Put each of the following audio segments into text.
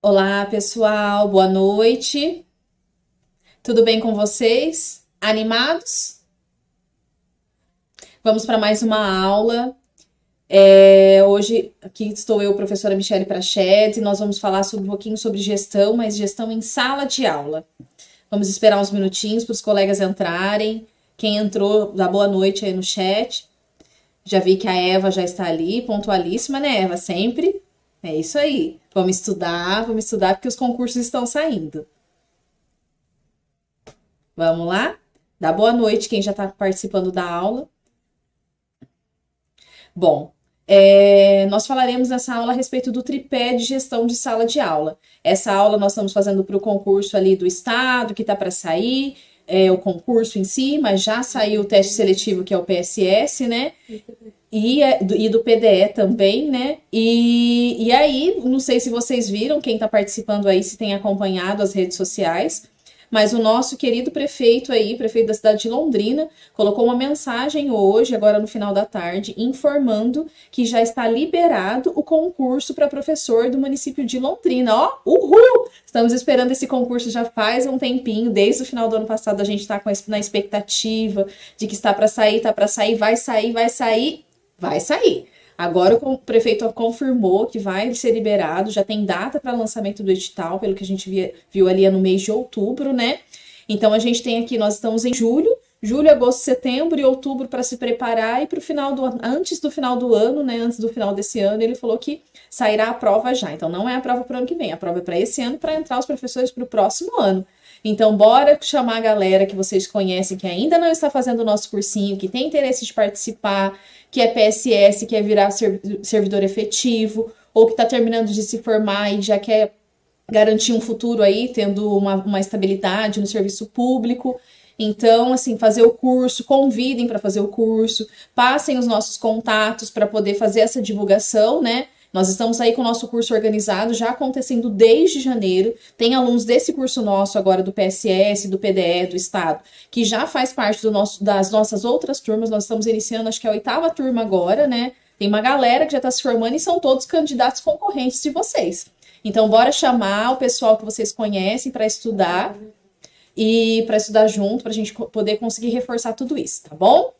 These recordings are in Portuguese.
Olá, pessoal, boa noite. Tudo bem com vocês? Animados? Vamos para mais uma aula. Hoje aqui estou eu, professora Michele Prachete, e nós vamos falar um pouquinho sobre gestão, mas gestão em sala de aula. Vamos esperar uns minutinhos para os colegas entrarem. Quem entrou, dá boa noite aí no chat. Já vi que a Eva já está ali, pontualíssima, né, Eva? Sempre. É isso aí. Vamos estudar porque os concursos estão saindo. Vamos lá? Dá boa noite quem já está participando da aula. Bom, nós falaremos nessa aula a respeito do tripé de gestão de sala de aula. Essa aula nós estamos fazendo para o concurso ali do Estado, que está para sair, o concurso em si, mas já saiu o teste seletivo, que é o PSS, né? E do PDE também, né? E aí, não sei se vocês viram, quem está participando aí, se tem acompanhado as redes sociais, mas o nosso querido prefeito aí, prefeito da cidade de Londrina, colocou uma mensagem hoje, agora no final da tarde, informando que já está liberado o concurso para professor do município de Londrina. Ó, uhul! Estamos esperando esse concurso já faz um tempinho, desde o final do ano passado a gente está na expectativa de que está para sair, vai sair. Vai sair. Agora o prefeito confirmou que vai ser liberado, já tem data para lançamento do edital, pelo que a gente viu ali no mês de outubro, né? Então a gente tem aqui, nós estamos em julho, agosto, setembro e outubro para se preparar e para o final do ano, antes do final do ano, né? Antes do final desse ano, ele falou que sairá a prova já. Então não é a prova para o ano que vem, a prova é para esse ano, para entrar os professores para o próximo ano. Então, bora chamar a galera que vocês conhecem, que ainda não está fazendo o nosso cursinho, que tem interesse de participar, que é PSS, quer virar servidor efetivo, ou que está terminando de se formar e já quer garantir um futuro aí, tendo uma estabilidade no serviço público. Então, assim, fazer o curso, convidem para fazer o curso, passem os nossos contatos para poder fazer essa divulgação, né? Nós estamos aí com o nosso curso organizado, já acontecendo desde janeiro. Tem alunos desse curso nosso agora, do PSS, do PDE, do Estado, que já faz parte das nossas outras turmas. Nós estamos iniciando, acho que é a 8ª turma agora, né? Tem uma galera que já está se formando e são todos candidatos concorrentes de vocês. Então, bora chamar o pessoal que vocês conhecem para estudar e para estudar junto, para a gente poder conseguir reforçar tudo isso, tá bom?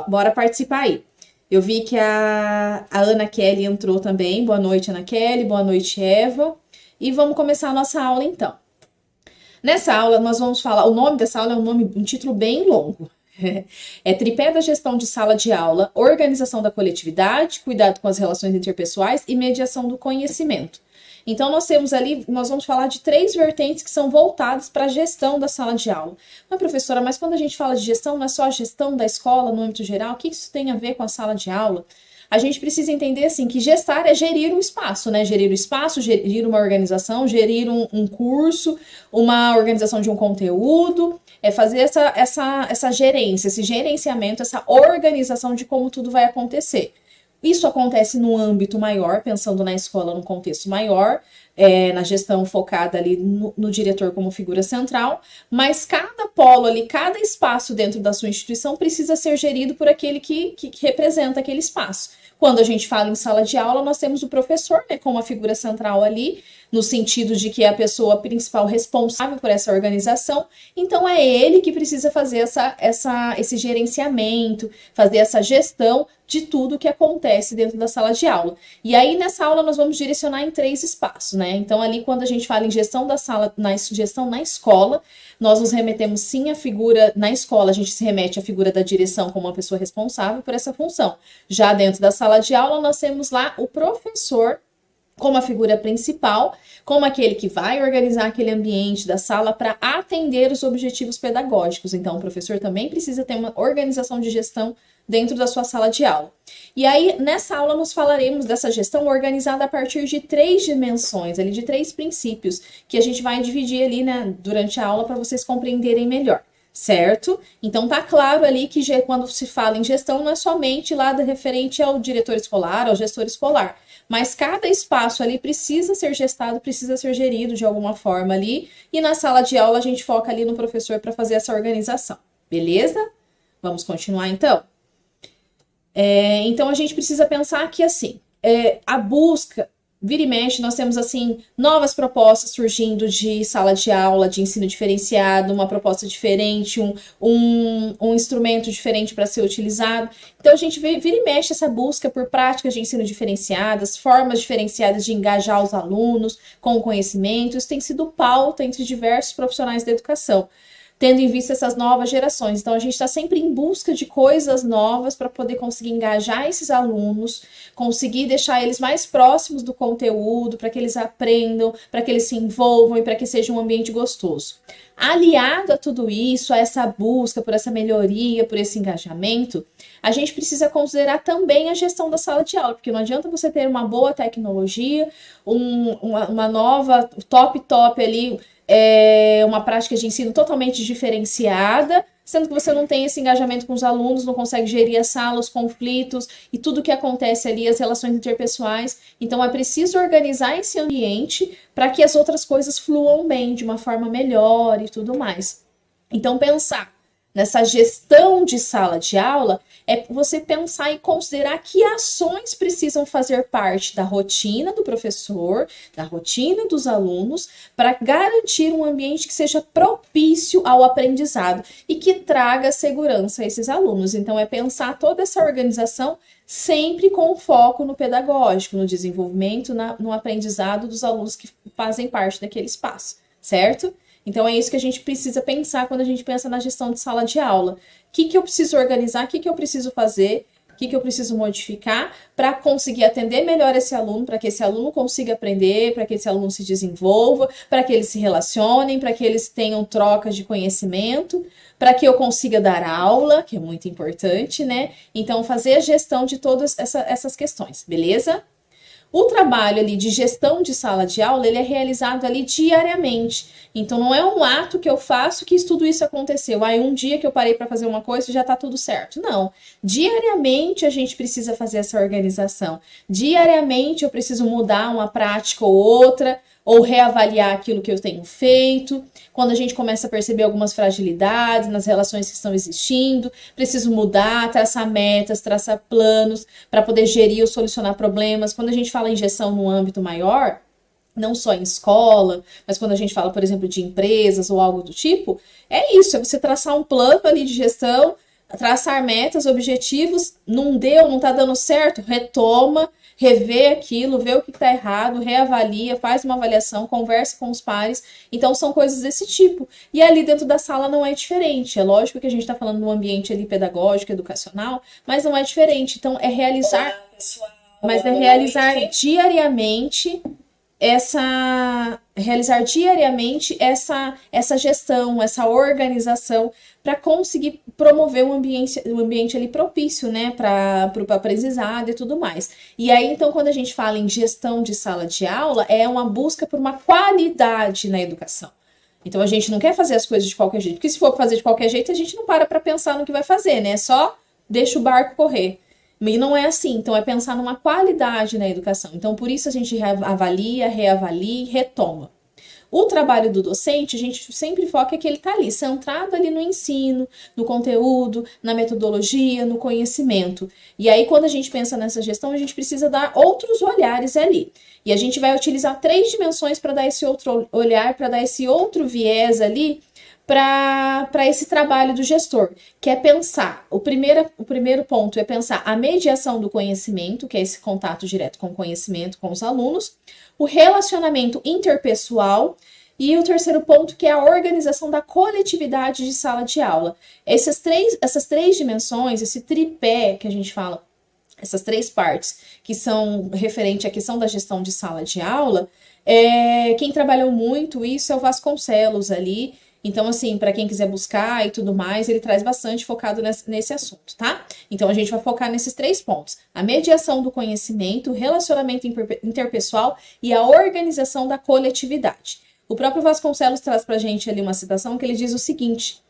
Bora participar aí. Eu vi que a Ana Kelly entrou também. Boa noite, Ana Kelly. Boa noite, Eva. E vamos começar a nossa aula, então. Nessa aula, nós vamos falar... O nome dessa aula é um título bem longo. É Tripé da Gestão de Sala de Aula, Organização da Coletividade, Cuidado com as Relações Interpessoais e Mediação do Conhecimento. Então, nós vamos falar de 3 vertentes que são voltadas para a gestão da sala de aula. Mas, professora, mas quando a gente fala de gestão, não é só a gestão da escola no âmbito geral? O que isso tem a ver com a sala de aula? A gente precisa entender, assim, que gestar é gerir um espaço, né? Gerir o espaço, gerir uma organização, gerir um curso, uma organização de um conteúdo, é fazer essa gerência, esse gerenciamento, essa organização de como tudo vai acontecer. Isso acontece no âmbito maior, pensando na escola num contexto maior, na gestão focada ali no diretor como figura central, mas cada polo ali, cada espaço dentro da sua instituição precisa ser gerido por aquele que representa aquele espaço. Quando a gente fala em sala de aula, nós temos o professor, né, como a figura central ali, no sentido de que é a pessoa principal responsável por essa organização, então é ele que precisa fazer esse gerenciamento, fazer essa gestão de tudo que acontece dentro da sala de aula. E aí, nessa aula, nós vamos direcionar em 3 espaços, né? Então, ali, quando a gente fala em gestão da sala, gestão na escola, nós nos remetemos sim à figura, na escola, a gente se remete à figura da direção como uma pessoa responsável por essa função. Já dentro da sala de aula, nós temos lá o professor como a figura principal, como aquele que vai organizar aquele ambiente da sala para atender os objetivos pedagógicos. Então, o professor também precisa ter uma organização de gestão dentro da sua sala de aula. E aí, nessa aula, nós falaremos dessa gestão organizada a partir de 3 dimensões, ali de 3 princípios, que a gente vai dividir ali, né, durante a aula para vocês compreenderem melhor. Certo? Então tá claro ali que quando se fala em gestão não é somente lá referente ao diretor escolar, ao gestor escolar, mas cada espaço ali precisa ser gestado, precisa ser gerido de alguma forma ali, e na sala de aula a gente foca ali no professor para fazer essa organização, beleza? Vamos continuar então? Então a gente precisa pensar que assim, a busca vira e mexe, nós temos, assim, novas propostas surgindo de sala de aula, de ensino diferenciado, uma proposta diferente, um instrumento diferente para ser utilizado. Então, a gente vira e mexe essa busca por práticas de ensino diferenciadas, formas diferenciadas de engajar os alunos com o conhecimento. Isso tem sido pauta entre diversos profissionais da educação, tendo em vista essas novas gerações. Então, a gente está sempre em busca de coisas novas para poder conseguir engajar esses alunos, conseguir deixar eles mais próximos do conteúdo, para que eles aprendam, para que eles se envolvam e para que seja um ambiente gostoso. Aliado a tudo isso, a essa busca por essa melhoria, por esse engajamento, a gente precisa considerar também a gestão da sala de aula, porque não adianta você ter uma boa tecnologia, uma nova, top ali, uma prática de ensino totalmente diferenciada, sendo que você não tem esse engajamento com os alunos, não consegue gerir a sala, os conflitos e tudo que acontece ali, as relações interpessoais. Então é preciso organizar esse ambiente para que as outras coisas fluam bem, de uma forma melhor e tudo mais. Então pensar nessa gestão de sala de aula é você pensar e considerar que ações precisam fazer parte da rotina do professor, da rotina dos alunos, para garantir um ambiente que seja propício ao aprendizado e que traga segurança a esses alunos. Então, é pensar toda essa organização sempre com foco no pedagógico, no desenvolvimento, no aprendizado dos alunos que fazem parte daquele espaço, certo? Então, é isso que a gente precisa pensar quando a gente pensa na gestão de sala de aula. O que eu preciso organizar, o que eu preciso fazer, o que eu preciso modificar para conseguir atender melhor esse aluno, para que esse aluno consiga aprender, para que esse aluno se desenvolva, para que eles se relacionem, para que eles tenham trocas de conhecimento, para que eu consiga dar aula, que é muito importante, né? Então, fazer a gestão de todas essas questões, beleza? O trabalho ali de gestão de sala de aula, ele é realizado ali diariamente. Então, não é um ato que eu faço que tudo isso aconteceu. Aí, um dia que eu parei para fazer uma coisa e já está tudo certo. Não. Diariamente, a gente precisa fazer essa organização. Diariamente, eu preciso mudar uma prática ou outra, ou reavaliar aquilo que eu tenho feito. Quando a gente começa a perceber algumas fragilidades nas relações que estão existindo, preciso mudar, traçar metas, traçar planos para poder gerir ou solucionar problemas. Quando a gente fala em gestão no âmbito maior, não só em escola, mas quando a gente fala, por exemplo, de empresas ou algo do tipo, é isso, é você traçar um plano ali de gestão, traçar metas, objetivos, não deu, não está dando certo, retoma, revê aquilo, vê o que está errado, reavalia, faz uma avaliação, conversa com os pares. Então, são coisas desse tipo. E ali dentro da sala não é diferente. É lógico que a gente está falando de um ambiente ali pedagógico, educacional, mas não é diferente. Então, é realizar, mas é realizar diariamente essa gestão, essa organização para conseguir promover um ambiente ali propício, né, para o aprendizado e tudo mais. E aí, então, quando a gente fala em gestão de sala de aula, é uma busca por uma qualidade na educação. Então, a gente não quer fazer as coisas de qualquer jeito, porque se for fazer de qualquer jeito, a gente não para pensar no que vai fazer, né, só deixa o barco correr. E não é assim, então é pensar numa qualidade na educação. Então, por isso a gente avalia, reavalia e retoma. O trabalho do docente, a gente sempre foca que ele está ali, centrado ali no ensino, no conteúdo, na metodologia, no conhecimento. E aí, quando a gente pensa nessa gestão, a gente precisa dar outros olhares ali. E a gente vai utilizar 3 dimensões para dar esse outro olhar, para dar esse outro viés ali, para esse trabalho do gestor, que é pensar, o primeiro ponto é pensar a mediação do conhecimento, que é esse contato direto com o conhecimento, com os alunos, o relacionamento interpessoal e o terceiro ponto, que é a organização da coletividade de sala de aula. Essas três dimensões, esse tripé que a gente fala, essas 3 partes que são referente à questão da gestão de sala de aula, quem trabalhou muito isso é o Vasconcelos ali. Então, assim, para quem quiser buscar e tudo mais, ele traz bastante focado nesse assunto, tá? Então, a gente vai focar nesses 3 pontos. A mediação do conhecimento, o relacionamento interpessoal e a organização da coletividade. O próprio Vasconcelos traz pra gente ali uma citação que ele diz o seguinte,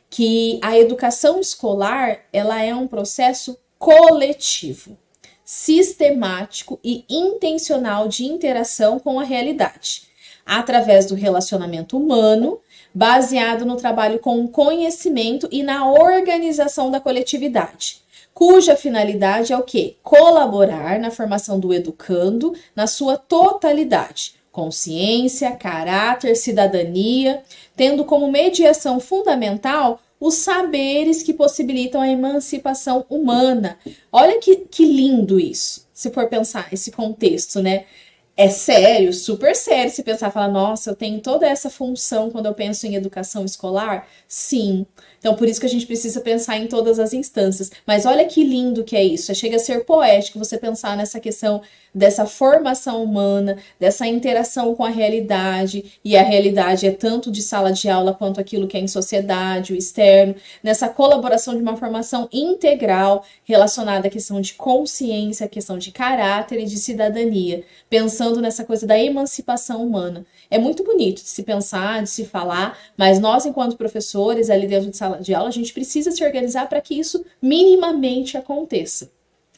que a educação escolar, ela é um processo coletivo, sistemático e intencional de interação com a realidade, através do relacionamento humano, baseado no trabalho com o conhecimento e na organização da coletividade, cuja finalidade é o quê? Colaborar na formação do educando na sua totalidade. Consciência, caráter, cidadania, tendo como mediação fundamental os saberes que possibilitam a emancipação humana. Olha que lindo isso, se for pensar esse contexto, né? É sério, super sério, se pensar, falar, nossa, eu tenho toda essa função quando eu penso em educação escolar? Sim. Então, por isso que a gente precisa pensar em todas as instâncias. Mas olha que lindo que é isso. Chega a ser poético você pensar nessa questão dessa formação humana, dessa interação com a realidade, e a realidade é tanto de sala de aula quanto aquilo que é em sociedade, o externo, nessa colaboração de uma formação integral relacionada à questão de consciência, à questão de caráter e de cidadania, pensando nessa coisa da emancipação humana. É muito bonito de se pensar, de se falar, mas nós, enquanto professores, ali dentro de sala de aula, a gente precisa se organizar para que isso minimamente aconteça.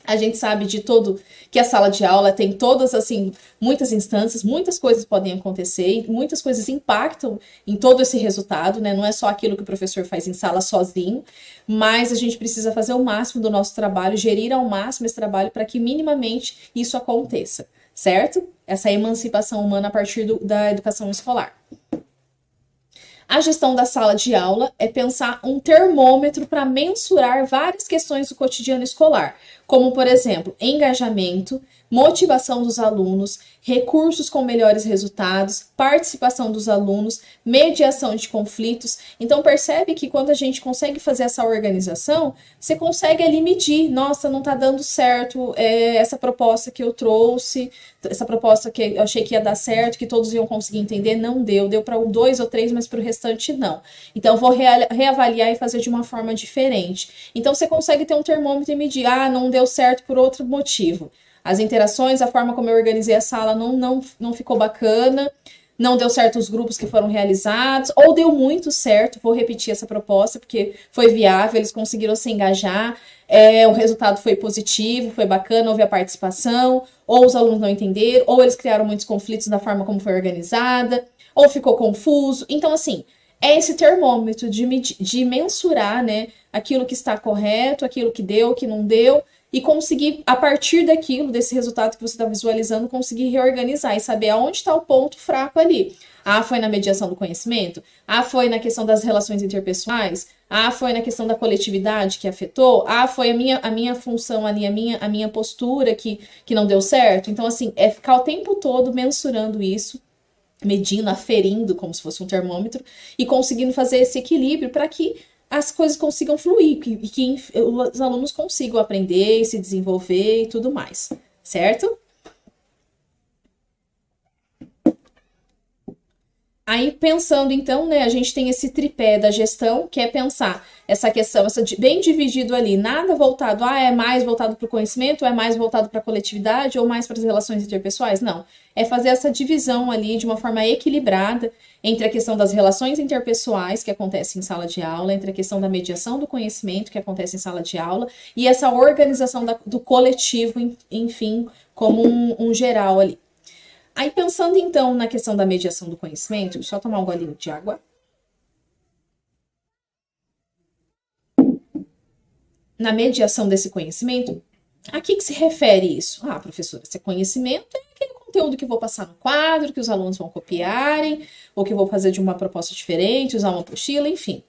A gente sabe de todo que a sala de aula tem todas, assim, muitas instâncias, muitas coisas podem acontecer, e muitas coisas impactam em todo esse resultado, né? Não é só aquilo que o professor faz em sala sozinho, mas a gente precisa fazer o máximo do nosso trabalho, gerir ao máximo esse trabalho para que minimamente isso aconteça, certo? Essa emancipação humana a partir da educação escolar. A gestão da sala de aula é pensar um termômetro para mensurar várias questões do cotidiano escolar, como, por exemplo, engajamento, motivação dos alunos, recursos com melhores resultados, participação dos alunos, mediação de conflitos. Então, percebe que quando a gente consegue fazer essa organização, você consegue ali medir, nossa, não está dando certo essa proposta que eu trouxe, essa proposta que eu achei que ia dar certo, que todos iam conseguir entender, não deu para 2 ou 3, mas para o restante não. Então, eu vou reavaliar e fazer de uma forma diferente. Então, você consegue ter um termômetro e medir, não deu certo por outro motivo. As interações, a forma como eu organizei a sala não ficou bacana, não deu certo os grupos que foram realizados, ou deu muito certo, vou repetir essa proposta, porque foi viável, eles conseguiram se engajar, o resultado foi positivo, foi bacana, houve a participação, ou os alunos não entenderam, ou eles criaram muitos conflitos na forma como foi organizada, ou ficou confuso. Então, assim, é esse termômetro de mensurar, né, aquilo que está correto, aquilo que deu, que não deu, e conseguir, a partir daquilo, desse resultado que você está visualizando, conseguir reorganizar e saber aonde está o ponto fraco ali. Foi na mediação do conhecimento? Foi na questão das relações interpessoais? Foi na questão da coletividade que afetou? Foi a minha função ali, a minha postura que não deu certo? Então, assim, é ficar o tempo todo mensurando isso, medindo, aferindo, como se fosse um termômetro, e conseguindo fazer esse equilíbrio para que as coisas consigam fluir e que os alunos consigam aprender, se desenvolver e tudo mais, certo? Aí, pensando então, né, a gente tem esse tripé da gestão, que é pensar essa questão, bem dividido ali, nada voltado, é mais voltado para o conhecimento, é mais voltado para a coletividade, ou mais para as relações interpessoais? Não, é fazer essa divisão ali de uma forma equilibrada entre a questão das relações interpessoais, que acontece em sala de aula, entre a questão da mediação do conhecimento, que acontece em sala de aula, e essa organização do coletivo, enfim, como um geral ali. Aí, pensando então na questão da mediação do conhecimento, só tomar um golinho de água. Na mediação desse conhecimento, a que se refere isso? Professora, esse conhecimento é aquele conteúdo que eu vou passar no quadro, que os alunos vão copiarem, ou que eu vou fazer de uma proposta diferente, usar uma apostila, enfim.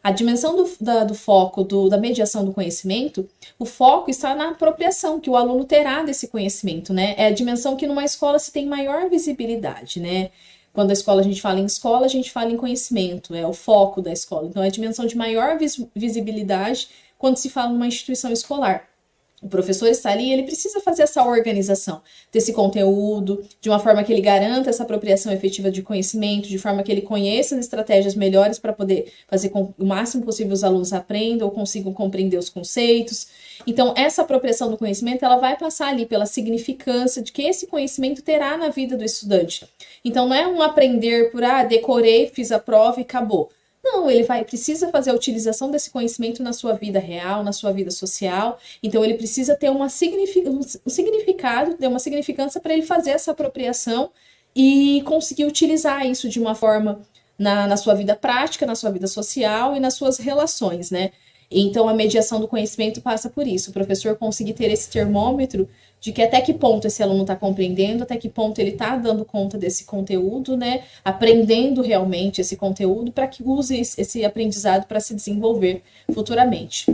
A dimensão do foco, da mediação do conhecimento, o foco está na apropriação que o aluno terá desse conhecimento, né? É a dimensão que numa escola se tem maior visibilidade, né? Quando a gente fala em escola, a gente fala em conhecimento, é o foco da escola. Então, é a dimensão de maior visibilidade quando se fala numa instituição escolar. O professor está ali, ele precisa fazer essa organização desse conteúdo, de uma forma que ele garanta essa apropriação efetiva de conhecimento, de forma que ele conheça as estratégias melhores para poder fazer com que o máximo possível os alunos aprendam ou consigam compreender os conceitos. Então, essa apropriação do conhecimento, ela vai passar ali pela significância de que esse conhecimento terá na vida do estudante. Então, não é um aprender por, decorei, fiz a prova e acabou. Não, ele precisa fazer a utilização desse conhecimento na sua vida real, na sua vida social. Então, ele precisa ter um significado, ter uma significância para ele fazer essa apropriação e conseguir utilizar isso de uma forma na sua vida prática, na sua vida social e nas suas relações, né? Então, a mediação do conhecimento passa por isso. O professor conseguir ter esse termômetro de que até que ponto esse aluno está compreendendo, até que ponto ele está dando conta desse conteúdo, né? Aprendendo realmente esse conteúdo para que use esse aprendizado para se desenvolver futuramente.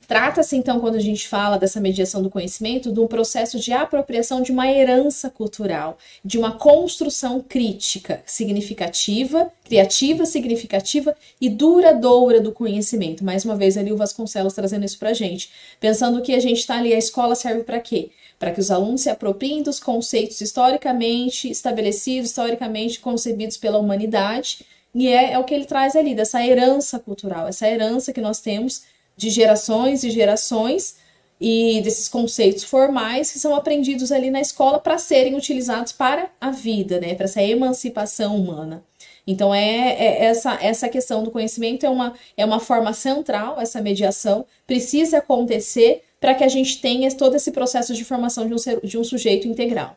Trata-se, então, quando a gente fala dessa mediação do conhecimento, de um processo de apropriação de uma herança cultural, de uma construção crítica, significativa, criativa, significativa e duradoura do conhecimento. Mais uma vez, ali o Vasconcelos trazendo isso para a gente. Pensando que a gente está ali, a escola serve para quê? Para que os alunos se apropriem dos conceitos historicamente estabelecidos, historicamente concebidos pela humanidade, e é o que ele traz ali, dessa herança cultural, essa herança que nós temos de gerações e gerações e desses conceitos formais que são aprendidos ali na escola para serem utilizados para a vida, né? Para essa emancipação humana. Então, essa questão do conhecimento é uma forma central, essa mediação precisa acontecer para que a gente tenha todo esse processo de formação de um sujeito integral.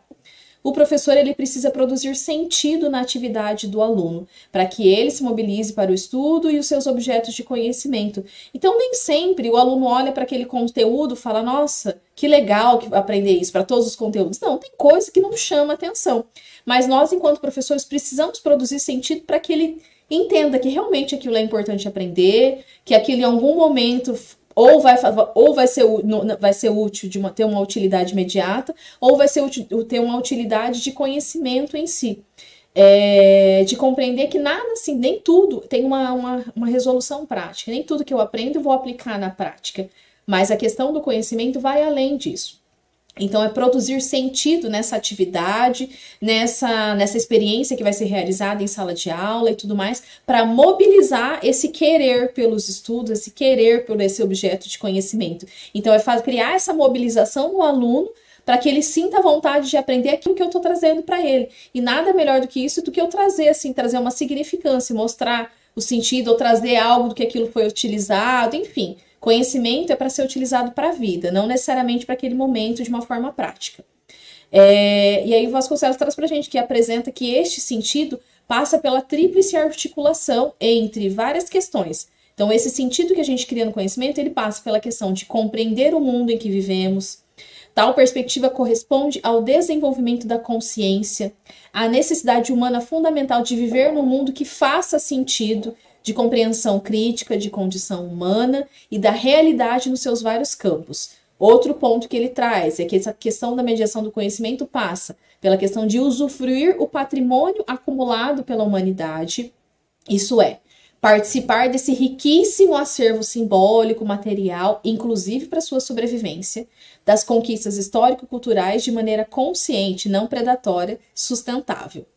O professor ele precisa produzir sentido na atividade do aluno, para que ele se mobilize para o estudo e os seus objetos de conhecimento. Então, nem sempre o aluno olha para aquele conteúdo e fala, nossa, que legal aprender isso para todos os conteúdos. Não, tem coisa que não chama atenção. Mas nós, enquanto professores, precisamos produzir sentido para que ele entenda que realmente aquilo é importante aprender, que aquilo em algum momento vai ser útil ter uma utilidade imediata, ou vai ser útil ter uma utilidade de conhecimento em si. De compreender que nada assim, nem tudo tem uma resolução prática, nem tudo que eu aprendo eu vou aplicar na prática, mas a questão do conhecimento vai além disso. Então, é produzir sentido nessa atividade, nessa experiência que vai ser realizada em sala de aula e tudo mais, para mobilizar esse querer pelos estudos, esse querer por esse objeto de conhecimento. Então, criar essa mobilização no aluno para que ele sinta vontade de aprender aquilo que eu estou trazendo para ele. E nada melhor do que isso, do que eu trazer uma significância, mostrar o sentido, ou trazer algo do que aquilo foi utilizado, enfim. Conhecimento é para ser utilizado para a vida, não necessariamente para aquele momento de uma forma prática. E aí o Vasconcelos traz para a gente que apresenta que este sentido passa pela tríplice articulação entre várias questões. Então, esse sentido que a gente cria no conhecimento, ele passa pela questão de compreender o mundo em que vivemos. Tal perspectiva corresponde ao desenvolvimento da consciência, à necessidade humana fundamental de viver num mundo que faça sentido, de compreensão crítica de condição humana e da realidade nos seus vários campos. Outro ponto que ele traz é que essa questão da mediação do conhecimento passa pela questão de usufruir o patrimônio acumulado pela humanidade, isso é, participar desse riquíssimo acervo simbólico, material, inclusive para sua sobrevivência, das conquistas histórico-culturais de maneira consciente, não predatória, sustentável.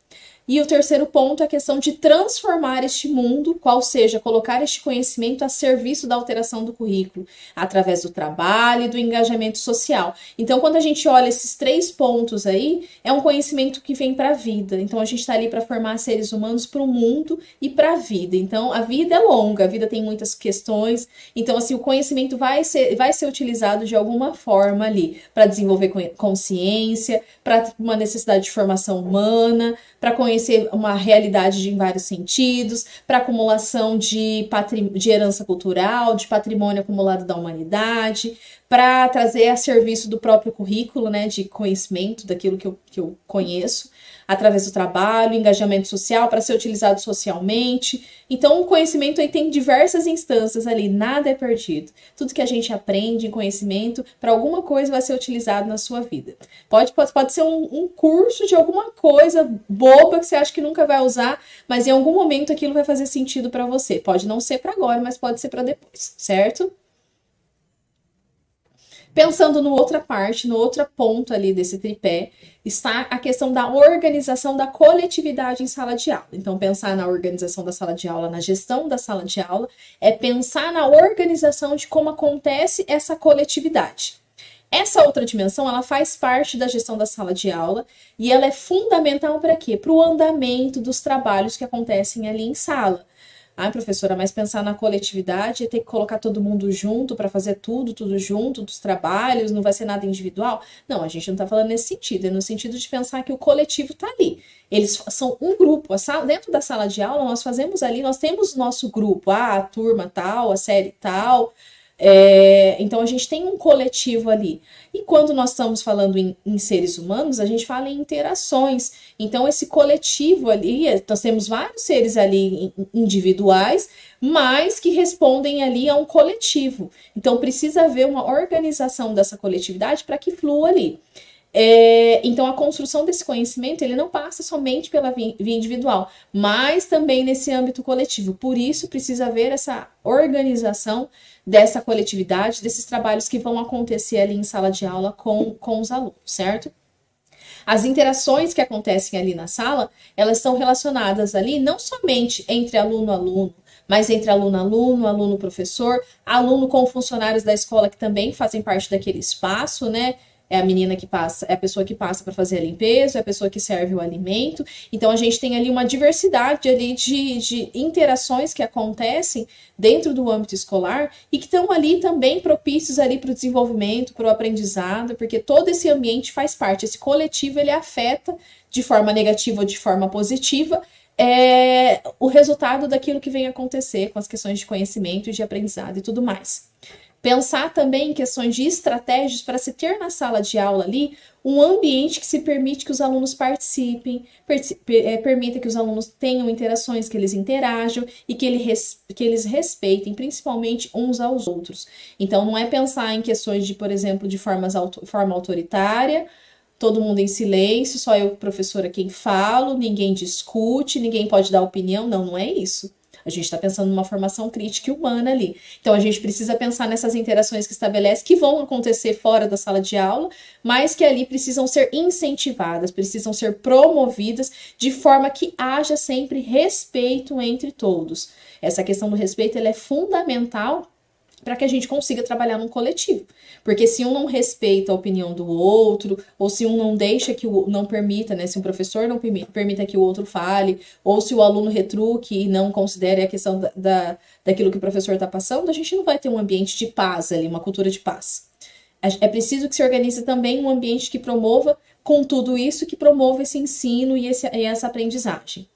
E o terceiro ponto é a questão de transformar este mundo, qual seja, colocar este conhecimento a serviço da alteração do currículo, através do trabalho e do engajamento social. Então, quando a gente olha esses 3 pontos aí, é um conhecimento que vem para a vida. Então, a gente está ali para formar seres humanos para o mundo e para a vida. Então, a vida é longa, a vida tem muitas questões. Então, assim, o conhecimento vai ser utilizado de alguma forma ali, para desenvolver consciência, para uma necessidade de formação humana, para conhecer uma realidade em vários sentidos, para acumulação de herança cultural, de patrimônio acumulado da humanidade, para trazer a serviço do próprio currículo, né, de conhecimento daquilo que eu conheço, através do trabalho, engajamento social, para ser utilizado socialmente. Então, o conhecimento aí tem diversas instâncias ali, nada é perdido. Tudo que a gente aprende em conhecimento, para alguma coisa vai ser utilizado na sua vida. Pode ser um curso de alguma coisa boba que você acha que nunca vai usar, mas em algum momento aquilo vai fazer sentido para você. Pode não ser para agora, mas pode ser para depois, certo? Pensando no outra parte, no outro ponto ali desse tripé, está a questão da organização da coletividade em sala de aula. Então, pensar na organização da sala de aula, na gestão da sala de aula, é pensar na organização de como acontece essa coletividade. Essa outra dimensão, ela faz parte da gestão da sala de aula e ela é fundamental para quê? Para o andamento dos trabalhos que acontecem ali em sala. Ah, professora, mas pensar na coletividade é ter que colocar todo mundo junto para fazer tudo junto, dos trabalhos, não vai ser nada individual? Não, a gente não está falando nesse sentido, é no sentido de pensar que o coletivo está ali. Eles são um grupo. Dentro da sala de aula, nós fazemos ali, nós temos o nosso grupo, a turma tal, a série tal. Então a gente tem um coletivo ali. E quando nós estamos falando em seres humanos, a gente fala em interações. Então esse coletivo ali, nós temos vários seres ali individuais, mas que respondem ali a um coletivo. Então precisa haver uma organização dessa coletividade para que flua ali. Então a construção desse conhecimento ele não passa somente pela via individual, mas também nesse âmbito coletivo. Por isso precisa haver essa organização dessa coletividade, desses trabalhos que vão acontecer ali em sala de aula com os alunos, certo? As interações que acontecem ali na sala, elas são relacionadas ali não somente entre aluno-aluno, mas entre aluno-aluno, aluno-professor, aluno com funcionários da escola que também fazem parte daquele espaço, né? É a menina que passa, é a pessoa que passa para fazer a limpeza, é a pessoa que serve o alimento. Então a gente tem ali uma diversidade ali de interações que acontecem dentro do âmbito escolar e que estão ali também propícios ali para o desenvolvimento, para o aprendizado, porque todo esse ambiente faz parte, esse coletivo ele afeta de forma negativa ou de forma positiva o resultado daquilo que vem acontecer com as questões de conhecimento e de aprendizado e tudo mais. Pensar também em questões de estratégias para se ter na sala de aula ali um ambiente que se permite que os alunos participem, permita que os alunos tenham interações, que eles interajam e que eles respeitem principalmente uns aos outros. Então não é pensar em questões de, por exemplo, de forma autoritária, todo mundo em silêncio, só eu, professora, quem falo, ninguém discute, ninguém pode dar opinião. Não, não é isso. A gente está pensando numa formação crítica e humana ali. Então, a gente precisa pensar nessas interações que estabelece, que vão acontecer fora da sala de aula, mas que ali precisam ser incentivadas, precisam ser promovidas, de forma que haja sempre respeito entre todos. Essa questão do respeito ela é fundamental para que a gente consiga trabalhar num coletivo. Porque se um não respeita a opinião do outro, ou se um não deixa que o não permita, né? Se um professor não permita que o outro fale, ou se o aluno retruque e não considere a questão daquilo que o professor está passando, a gente não vai ter um ambiente de paz ali, uma cultura de paz. É preciso que se organize também um ambiente que promova, com tudo isso, que promova esse ensino e essa aprendizagem.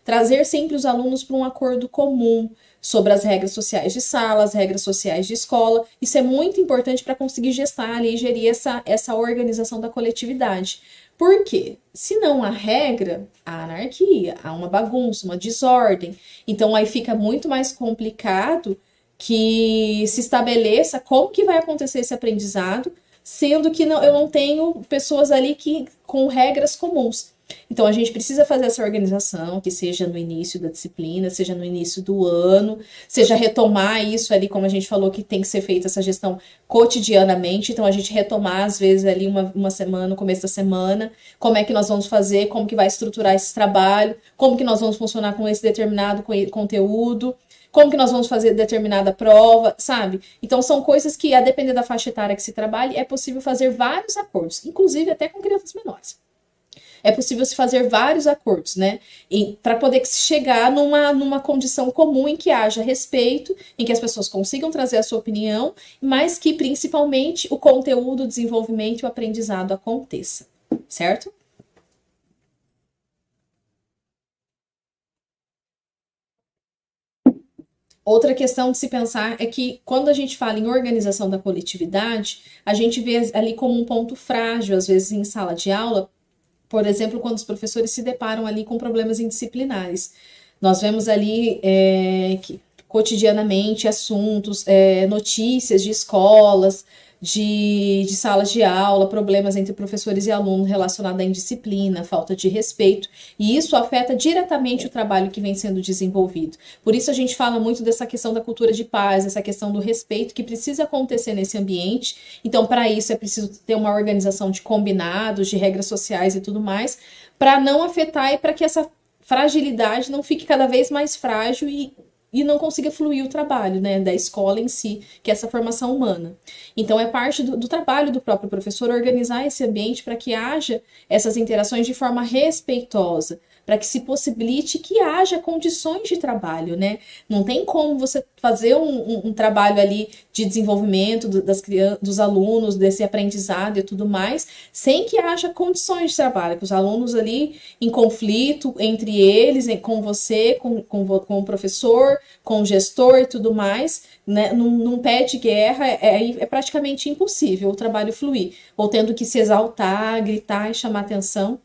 Trazer sempre os alunos para um acordo comum sobre as regras sociais de sala, as regras sociais de escola. Isso é muito importante para conseguir gestar ali e gerir essa organização da coletividade. Por quê? Se não há regra, há anarquia, há uma bagunça, uma desordem. Então aí fica muito mais complicado que se estabeleça como que vai acontecer esse aprendizado, sendo que eu não tenho pessoas ali com regras comuns. Então, a gente precisa fazer essa organização, que seja no início da disciplina, seja no início do ano, seja retomar isso ali, como a gente falou, que tem que ser feita essa gestão cotidianamente. Então, a gente retomar, às vezes, ali uma semana, no começo da semana, como é que nós vamos fazer, como que vai estruturar esse trabalho, como que nós vamos funcionar com esse determinado conteúdo, como que nós vamos fazer determinada prova, sabe? Então, são coisas que, a depender da faixa etária que se trabalhe, é possível fazer vários acordos, inclusive até com crianças menores. É possível se fazer vários acordos, né? Para poder chegar numa condição comum em que haja respeito, em que as pessoas consigam trazer a sua opinião, mas que principalmente o conteúdo, o desenvolvimento e o aprendizado aconteça, certo? Outra questão de se pensar é que quando a gente fala em organização da coletividade, a gente vê ali como um ponto frágil, às vezes em sala de aula, por exemplo, quando os professores se deparam ali com problemas indisciplinares. Nós vemos ali cotidianamente assuntos, notícias de escolas, de salas de aula, problemas entre professores e alunos relacionados à indisciplina, falta de respeito, e isso afeta diretamente o trabalho que vem sendo desenvolvido. Por isso a gente fala muito dessa questão da cultura de paz, essa questão do respeito que precisa acontecer nesse ambiente. Então, para isso é preciso ter uma organização de combinados, de regras sociais e tudo mais, para não afetar e para que essa fragilidade não fique cada vez mais frágil e não consiga fluir o trabalho, né, da escola em si, que é essa formação humana. Então, é parte do trabalho do próprio professor organizar esse ambiente para que haja essas interações de forma respeitosa, para que se possibilite que haja condições de trabalho, né? Não tem como você fazer um trabalho ali de desenvolvimento das crianças, dos alunos, desse aprendizado e tudo mais, sem que haja condições de trabalho, que os alunos ali em conflito entre eles, com você, com o professor, com o gestor e tudo mais, né? Num pé de guerra, é praticamente impossível o trabalho fluir, ou tendo que se exaltar, gritar e chamar atenção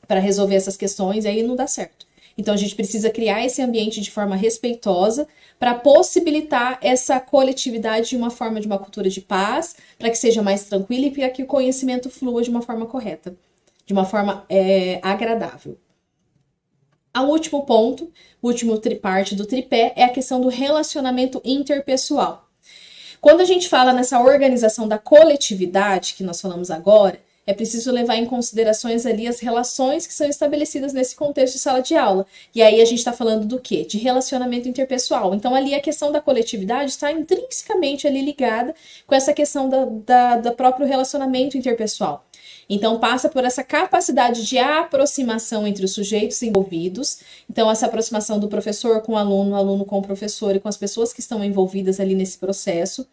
para resolver essas questões, aí não dá certo. Então a gente precisa criar esse ambiente de forma respeitosa para possibilitar essa coletividade de uma forma de uma cultura de paz, para que seja mais tranquila e para que o conhecimento flua de uma forma correta, de uma forma agradável. O último ponto, o último parte do tripé é a questão do relacionamento interpessoal. Quando a gente fala nessa organização da coletividade que nós falamos agora, é preciso levar em considerações ali as relações que são estabelecidas nesse contexto de sala de aula. E aí a gente está falando do quê? De relacionamento interpessoal. Então ali a questão da coletividade está intrinsecamente ali ligada com essa questão da próprio relacionamento interpessoal. Então passa por essa capacidade de aproximação entre os sujeitos envolvidos. Então essa aproximação do professor com o aluno com o professor e com as pessoas que estão envolvidas ali nesse processo.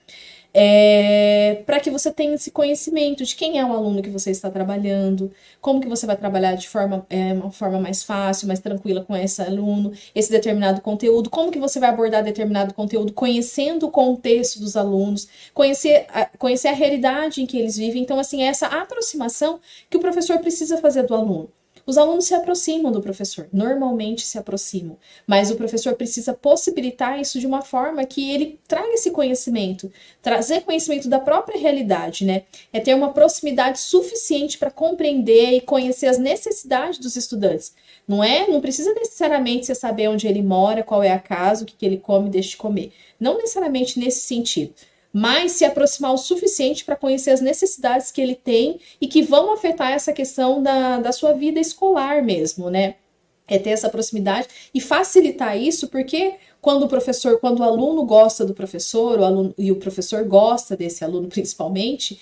Para que você tenha esse conhecimento de quem é o aluno que você está trabalhando, como que você vai trabalhar de uma forma mais fácil, mais tranquila com esse aluno, esse determinado conteúdo, como que você vai abordar determinado conteúdo, conhecendo o contexto dos alunos, conhecer a realidade em que eles vivem. Então, assim, é essa aproximação que o professor precisa fazer do aluno. Os alunos se aproximam do professor, normalmente se aproximam, mas o professor precisa possibilitar isso de uma forma que ele traga esse conhecimento, trazer conhecimento da própria realidade, né? É ter uma proximidade suficiente para compreender e conhecer as necessidades dos estudantes. Não precisa necessariamente você saber onde ele mora, qual é a casa, o que ele come e deixa de comer. Não necessariamente nesse sentido, mas se aproximar o suficiente para conhecer as necessidades que ele tem e que vão afetar essa questão da sua vida escolar mesmo, né? É ter essa proximidade e facilitar isso, porque quando o aluno gosta do professor, e o professor gosta desse aluno principalmente,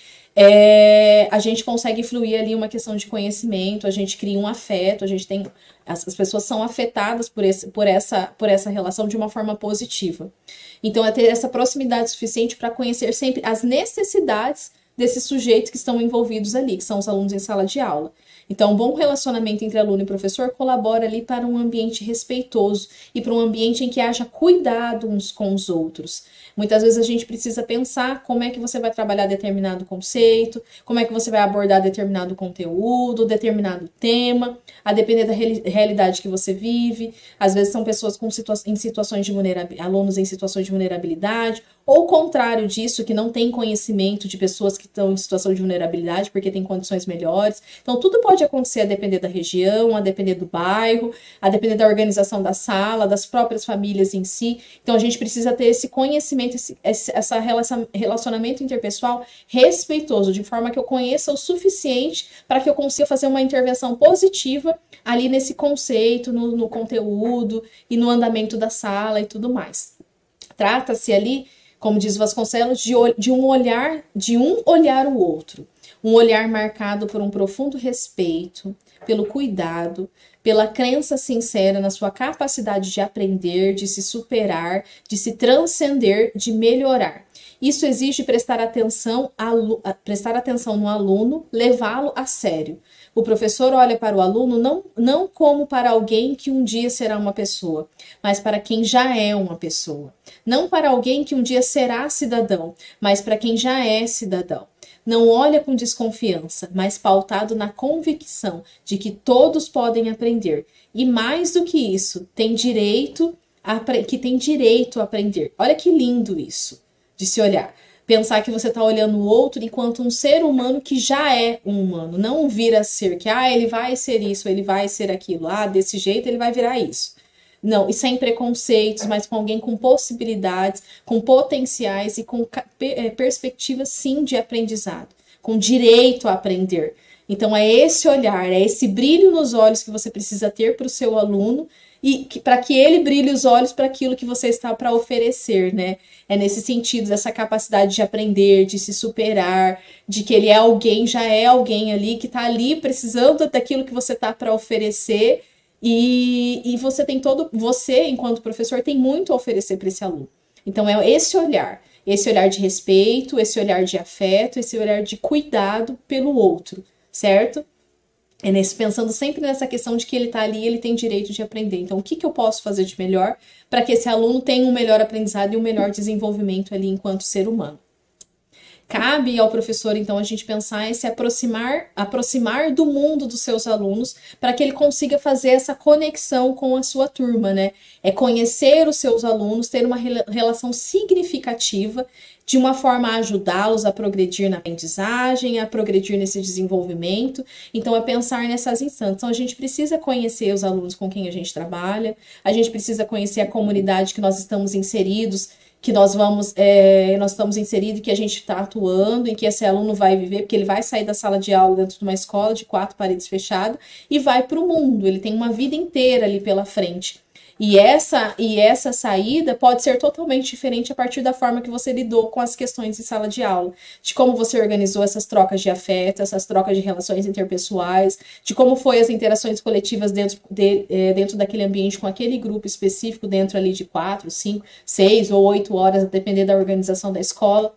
a gente consegue fluir ali uma questão de conhecimento, a gente cria um afeto, as pessoas são afetadas por essa relação de uma forma positiva. Então, é ter essa proximidade suficiente para conhecer sempre as necessidades desses sujeitos que estão envolvidos ali, que são os alunos em sala de aula. Então, um bom relacionamento entre aluno e professor colabora ali para um ambiente respeitoso e para um ambiente em que haja cuidado uns com os outros. Muitas vezes a gente precisa pensar como é que você vai trabalhar determinado conceito, como é que você vai abordar determinado conteúdo, determinado tema, a depender da realidade que você vive. Às vezes são pessoas em situações de alunos em situações de vulnerabilidade, ou o contrário disso, que não tem conhecimento de pessoas que estão em situação de vulnerabilidade porque tem condições melhores. Então, tudo pode acontecer a depender da região, a depender do bairro, a depender da organização da sala, das próprias famílias em si. Então, a gente precisa ter esse conhecimento, esse relacionamento interpessoal respeitoso, de forma que eu conheça o suficiente para que eu consiga fazer uma intervenção positiva ali nesse conceito, no conteúdo e no andamento da sala e tudo mais. Trata-se ali, como diz Vasconcelos, de um olhar o outro. Um olhar marcado por um profundo respeito, pelo cuidado, pela crença sincera na sua capacidade de aprender, de se superar, de se transcender, de melhorar. Isso exige prestar atenção no aluno, levá-lo a sério. O professor olha para o aluno não como para alguém que um dia será uma pessoa, mas para quem já é uma pessoa. Não para alguém que um dia será cidadão, mas para quem já é cidadão. Não olha com desconfiança, mas pautado na convicção de que todos podem aprender. E mais do que isso, tem direito a aprender. Olha que lindo isso, de se olhar. Pensar que você está olhando o outro enquanto um ser humano que já é um humano, não um vir a ser, que ele vai ser isso, ele vai ser aquilo, desse jeito ele vai virar isso. Não, e sem preconceitos, mas com alguém com possibilidades, com potenciais e com perspectivas, sim, de aprendizado, com direito a aprender. Então, é esse olhar, é esse brilho nos olhos que você precisa ter para o seu aluno e para que ele brilhe os olhos para aquilo que você está para oferecer, né? É nesse sentido, dessa capacidade de aprender, de se superar, de que ele é alguém, já é alguém ali, que está ali precisando daquilo que você está para oferecer e você tem você, enquanto professor, tem muito a oferecer para esse aluno. Então, é esse olhar de respeito, esse olhar de afeto, esse olhar de cuidado pelo outro, certo? Pensando sempre nessa questão de que ele está ali, ele tem direito de aprender. Então, o que eu posso fazer de melhor para que esse aluno tenha um melhor aprendizado e um melhor desenvolvimento ali enquanto ser humano? Cabe ao professor, então, a gente pensar em se aproximar do mundo dos seus alunos para que ele consiga fazer essa conexão com a sua turma, né? É conhecer os seus alunos, ter uma relação significativa, de uma forma a ajudá-los a progredir na aprendizagem, a progredir nesse desenvolvimento. Então, é pensar nessas instâncias. Então, a gente precisa conhecer os alunos com quem a gente trabalha, a gente precisa conhecer a comunidade que nós estamos inseridos, que nós estamos inseridos, que a gente está atuando, em que esse aluno vai viver, porque ele vai sair da sala de aula dentro de uma escola de 4 paredes fechadas e vai para o mundo. Ele tem uma vida inteira ali pela frente. E essa saída pode ser totalmente diferente a partir da forma que você lidou com as questões em sala de aula, de como você organizou essas trocas de afeto, essas trocas de relações interpessoais, de como foi as interações coletivas dentro daquele ambiente com aquele grupo específico, dentro ali de 4, 5, 6 ou 8 horas, a depender da organização da escola.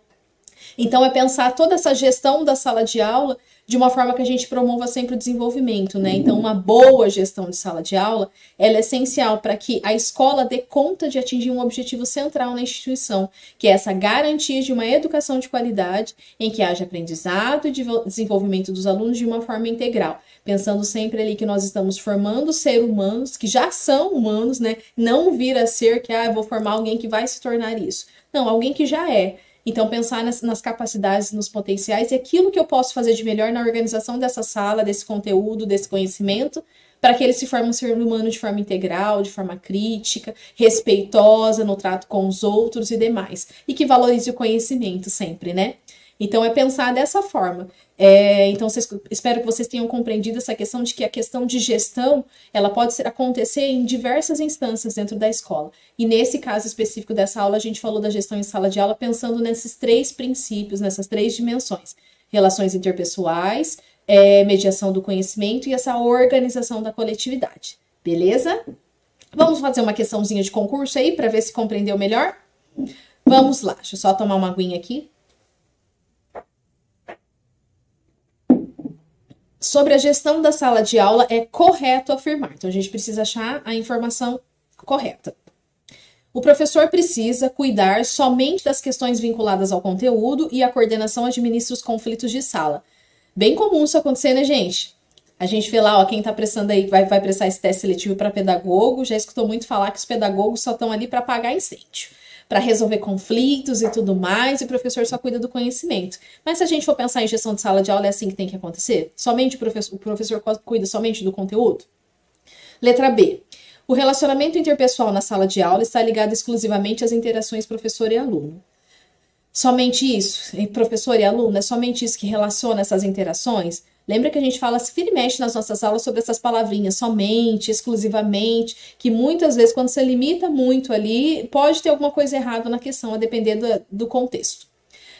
Então, é pensar toda essa gestão da sala de aula de uma forma que a gente promova sempre o desenvolvimento, né? Então, uma boa gestão de sala de aula, ela é essencial para que a escola dê conta de atingir um objetivo central na instituição, que é essa garantia de uma educação de qualidade em que haja aprendizado e desenvolvimento dos alunos de uma forma integral, pensando sempre ali que nós estamos formando seres humanos, que já são humanos, né? Não vir a ser que, eu vou formar alguém que vai se tornar isso. Não, alguém que já é. Então, pensar nas capacidades, nos potenciais e aquilo que eu posso fazer de melhor na organização dessa sala, desse conteúdo, desse conhecimento, para que ele se forme um ser humano de forma integral, de forma crítica, respeitosa no trato com os outros e demais. E que valorize o conhecimento sempre, né? Então, é pensar dessa forma. Então, espero que vocês tenham compreendido essa questão de que a questão de gestão, ela pode acontecer em diversas instâncias dentro da escola. E nesse caso específico dessa aula, a gente falou da gestão em sala de aula pensando nesses 3 princípios, nessas 3 dimensões. Relações interpessoais, mediação do conhecimento e essa organização da coletividade. Beleza? Vamos fazer uma questãozinha de concurso aí para ver se compreendeu melhor? Vamos lá, deixa eu só tomar uma aguinha aqui. Sobre a gestão da sala de aula, é correto afirmar. Então, a gente precisa achar a informação correta. O professor precisa cuidar somente das questões vinculadas ao conteúdo e a coordenação administra os conflitos de sala. Bem comum isso acontecer, né, gente? A gente vê lá, quem está prestando aí, vai prestar esse teste seletivo para pedagogo, já escutou muito falar que os pedagogos só estão ali para apagar incêndio, para resolver conflitos e tudo mais, e o professor só cuida do conhecimento. Mas se a gente for pensar em gestão de sala de aula, é assim que tem que acontecer? Somente o professor cuida somente do conteúdo? Letra B. O relacionamento interpessoal na sala de aula está ligado exclusivamente às interações professor e aluno. Somente isso? Professor e aluno, é somente isso que relaciona essas interações? Lembra que a gente fala, se vira e mexe nas nossas aulas sobre essas palavrinhas, somente, exclusivamente, que muitas vezes, quando você limita muito ali, pode ter alguma coisa errada na questão, a depender do contexto.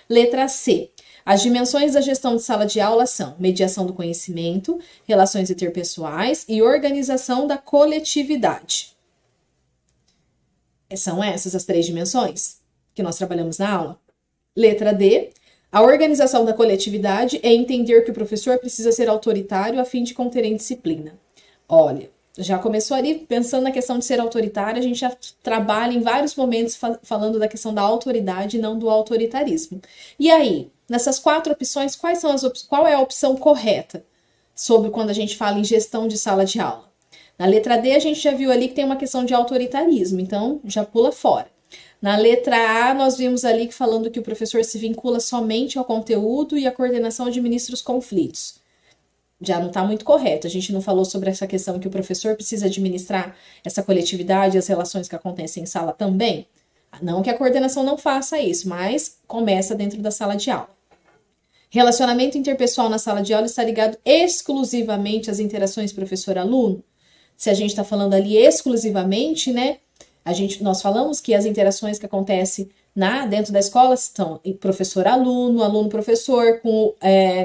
Letra C. As dimensões da gestão de sala de aula são mediação do conhecimento, relações interpessoais e organização da coletividade. São essas as 3 dimensões que nós trabalhamos na aula. Letra D. A organização da coletividade é entender que o professor precisa ser autoritário a fim de conter em disciplina. Olha, já começou ali pensando na questão de ser autoritário, a gente já trabalha em vários momentos falando da questão da autoridade e não do autoritarismo. E aí, nessas 4 opções, qual é a opção correta sobre quando a gente fala em gestão de sala de aula? Na letra D, a gente já viu ali que tem uma questão de autoritarismo, então já pula fora. Na letra A, nós vimos ali falando que o professor se vincula somente ao conteúdo e a coordenação administra os conflitos. Já não está muito correto. A gente não falou sobre essa questão que o professor precisa administrar essa coletividade e as relações que acontecem em sala também? Não que a coordenação não faça isso, mas começa dentro da sala de aula. Relacionamento interpessoal na sala de aula está ligado exclusivamente às interações professor-aluno? Se a gente está falando ali exclusivamente, né? Nós falamos que as interações que acontecem dentro da escola estão professor-aluno, aluno-professor,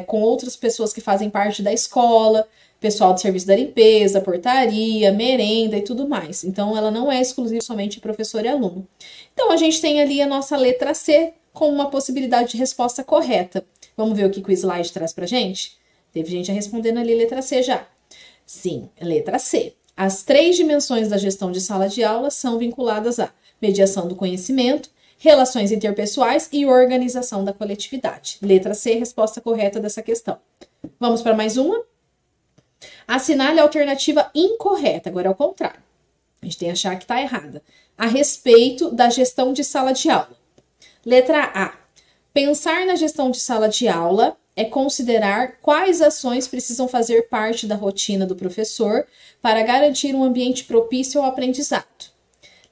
com outras pessoas que fazem parte da escola, pessoal de serviço da limpeza, portaria, merenda e tudo mais. Então, ela não é exclusiva somente professor e aluno. Então, a gente tem ali a nossa letra C com uma possibilidade de resposta correta. Vamos ver o que o slide traz pra gente? Teve gente respondendo ali letra C já. Sim, letra C. As 3 dimensões da gestão de sala de aula são vinculadas à mediação do conhecimento, relações interpessoais e organização da coletividade. Letra C, resposta correta dessa questão. Vamos para mais uma? Assinale a alternativa incorreta, agora é o contrário. A gente tem que achar que está errada. A respeito da gestão de sala de aula. Letra A. Pensar na gestão de sala de aula é considerar quais ações precisam fazer parte da rotina do professor para garantir um ambiente propício ao aprendizado.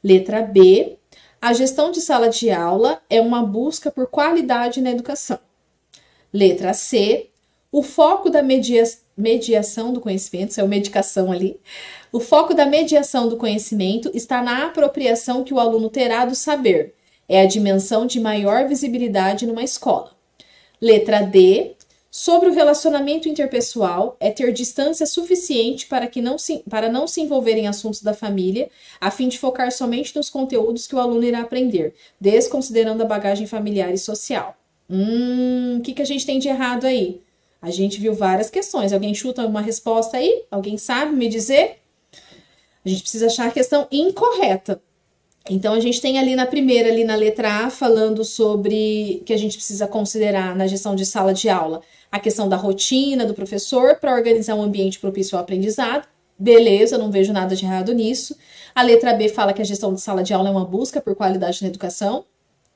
Letra B. A gestão de sala de aula é uma busca por qualidade na educação. Letra C. O foco da mediação do conhecimento, isso é o medicação ali. O foco da mediação do conhecimento está na apropriação que o aluno terá do saber. É a dimensão de maior visibilidade numa escola. Letra D. Sobre o relacionamento interpessoal, é ter distância suficiente para não se envolver em assuntos da família, a fim de focar somente nos conteúdos que o aluno irá aprender, desconsiderando a bagagem familiar e social. O que a gente tem de errado aí? A gente viu várias questões. Alguém chuta uma resposta aí? Alguém sabe me dizer? A gente precisa achar a questão incorreta. Então, a gente tem ali na primeira, ali na letra A, falando sobre que a gente precisa considerar na gestão de sala de aula a questão da rotina do professor para organizar um ambiente propício ao aprendizado. Beleza, não vejo nada de errado nisso. A letra B fala que a gestão de sala de aula é uma busca por qualidade na educação.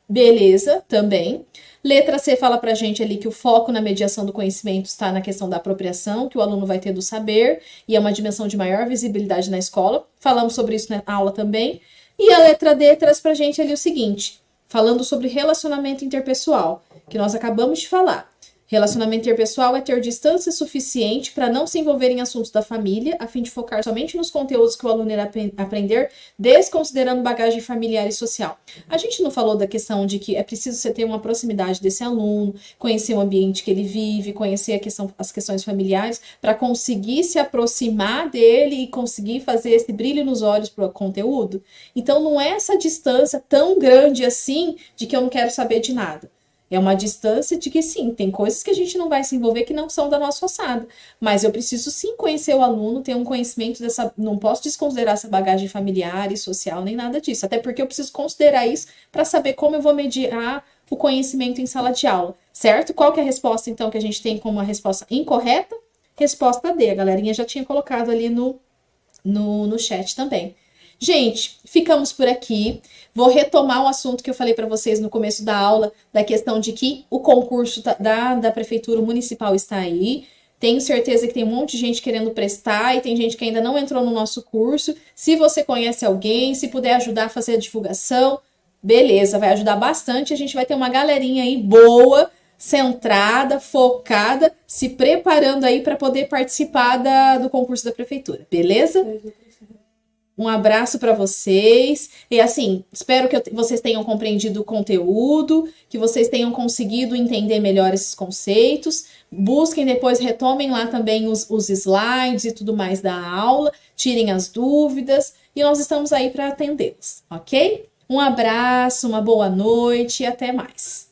Beleza, também. Letra C fala pra gente ali que o foco na mediação do conhecimento está na questão da apropriação, que o aluno vai ter do saber, e é uma dimensão de maior visibilidade na escola. Falamos sobre isso na aula também. E a letra D traz pra gente ali o seguinte, falando sobre relacionamento interpessoal, que nós acabamos de falar. Relacionamento interpessoal é ter distância suficiente para não se envolver em assuntos da família, a fim de focar somente nos conteúdos que o aluno irá aprender, desconsiderando bagagem familiar e social. A gente não falou da questão de que é preciso você ter uma proximidade desse aluno, conhecer o ambiente que ele vive, conhecer as questões familiares, para conseguir se aproximar dele e conseguir fazer esse brilho nos olhos para o conteúdo? Então não é essa distância tão grande assim de que eu não quero saber de nada. É uma distância de que, sim, tem coisas que a gente não vai se envolver que não são da nossa ossada. Mas eu preciso, sim, conhecer o aluno, ter um conhecimento dessa... Não posso desconsiderar essa bagagem familiar e social, nem nada disso. Até porque eu preciso considerar isso para saber como eu vou mediar o conhecimento em sala de aula. Certo? Qual que é a resposta, então, que a gente tem como a resposta incorreta? Resposta D. A galerinha já tinha colocado ali no chat também. Gente, ficamos por aqui. Vou retomar o assunto que eu falei para vocês no começo da aula, da questão de que o concurso da Prefeitura Municipal está aí. Tenho certeza que tem um monte de gente querendo prestar e tem gente que ainda não entrou no nosso curso. Se você conhece alguém, se puder ajudar a fazer a divulgação, beleza, vai ajudar bastante. A gente vai ter uma galerinha aí boa, centrada, focada, se preparando aí para poder participar do concurso da Prefeitura, beleza? Um abraço para vocês. E assim, espero que vocês tenham compreendido o conteúdo, que vocês tenham conseguido entender melhor esses conceitos. Busquem depois, retomem lá também os slides e tudo mais da aula, tirem as dúvidas e nós estamos aí para atendê-los, ok? Um abraço, uma boa noite e até mais.